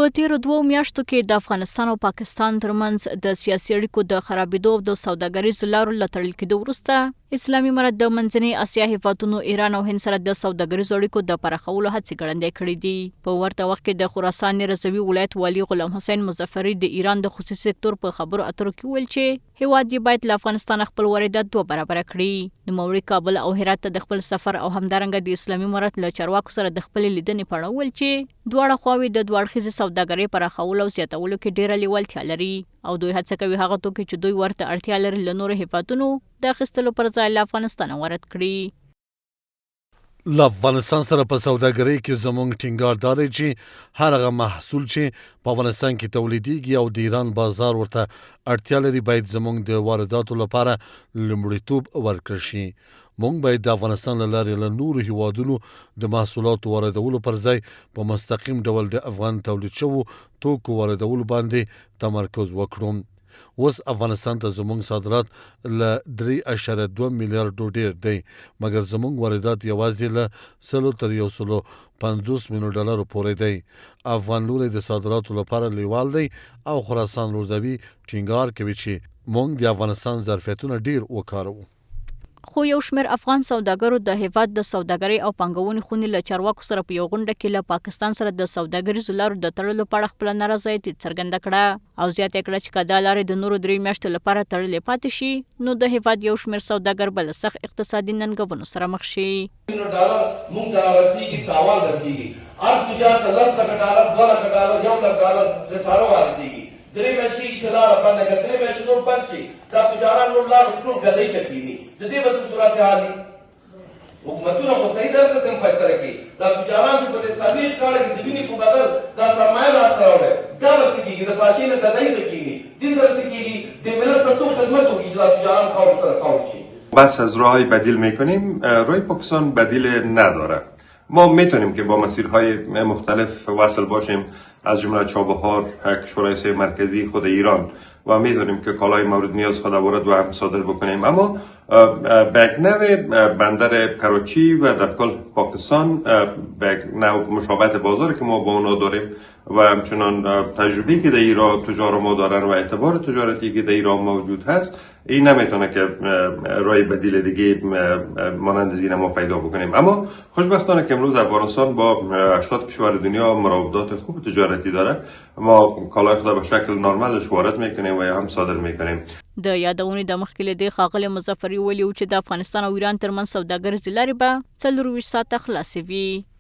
په تیرو 2 میاشتو کې د افغانستان او پاکستان ترمنځ د سیاسي اړیکو د خرابېدو او د سوداګریزو لارو له تړل کېدو وروسته اسلامي امارت د منځنۍ اسیا هیوادونو ایران او هند سره د سوداګریزو اړیکو د پراخولو هڅې ګړندۍ کړې دي. په ورته وخت کې د خراسان رضوي ولایت والي غلام حسین مظفري د ایران د خصوصي سکتور په خبرو اترو کې ویل چې هیواد یې باید له افغانستان خپل واردات 2 برابره کړي. نوموړي کابل او هرات ته د خپل سفر او همدارنګه د اسلامي امارت له چارواکو سره د خپل لیدنې په اړه ویل چې دواړه خواوې د دوه اړخیزې سوداګرۍ پراخولو او زیاتولو کې ډېره لیوالتیا لري او دوی هڅه کوي هغه توکي چې دوی ورته اړتیا لري له نورو هیوادونو د اخیستلو پر ځای له افغانستانه وارد کړي. له افغانستان سره په سوداګرۍ کې زموږ ټینګار دا دی چې هر هغه محصول چې په افغانستان کې تولیدېږي او د ایران بازار ورته اړتیا لري باید زموږ د وارداتو لپاره لومړیتوب ورکړل شي. موږ باید د افغانستان له لارې له نورو هیوادونو د محصولاتو واردولو پر ځای په مستقیم ډول د افغان تولید شوو توکو واردولو باندې تمرکز وکړو. اوس افغانستان ته زموږ صادرات له 3.2 میلیارډو ډېر دی مګر زموږ واردات یوازې له 100 تر 150 میلیون ډالرو پورې دی. افغان لوري د صادراتو لپاره لیوال دی او خراسان رضوي ټینګار کوي چې موږ د افغانستان ظرفیتونه ډېر وکاروو. خو یو شمېر افغان سوداګرو د هیواد د سوداګرۍ او پانګونې خونې له چارواکو سره په یو غونډه کې له پاکستان سره د سوداګریزو لارو د تړلو په اړه خپله نارضایتي څرګنده کړه او زیاته کړه چې که دا لارې د نورو 3 میاشتو لپاره تړلې پاتې شي نو د هیواد یو شمېر سوداګر به له سخت اقتصادي ننګونو سره مخ شي. ډالر موږ ته رسیږي تاوان رسیږي هر تجارت 10 لک ډالر 2 لک ډالر 1 لک ډالر خساره واردېږي 3 میاشتې چې لاره بنده کړه 3 میاشتې نور بند شي دا تجاران نور لارو څوک ګدۍ ته کېني د دې به څه صورت حال وي. حکومتونه خو صحیح درته سم فیصله کوي دا تجاران چې په دې څلوېښت کاله کې د وینې په بدل دا سرمایه لاسته راوړی دا به څه کېږي د پاچې نه ګدۍ ته کېني دې سره څه کېږي د ملت ته څوک خدمت وکړي چې دا تجاران خاور سره خاور شي. بس از راههای بدیل میکنیم. راه پاکستان بدیل نداره. ما میتونیم که با مسیرهای مختلف وصل باشیم از جمله چابهار کشورهای سه مرکزی خود ایران و میدونیم که کالای مورد نیاز خود وارد و هم صادر بکنیم اما به یک نوع بندر کراچی و در کل پاکستان به یک نوع مشابهت بازاری که ما با اونا داریم و همچنان تجربی که در ایران تجار ما دارن و اعتبار تجارتی که در ایران موجود هست این نمیتونه که راه بدیل دیگه مانند زیر ما پیدا بکنیم. اما خوشبختانه که امروز افغانستان با 80 کشور دنیا مراودات خوب تجارتی داره. ما کالای خود به شکل نرمالش وارد میکنیم و یا هم صادر میکنیم. د یادونې د مخکې له دې ښاغلي مظفري ویلي و چې د افغانستان او ایران ترمنځ سوداګریزې لارې به 24 ساعته خلاصې وي.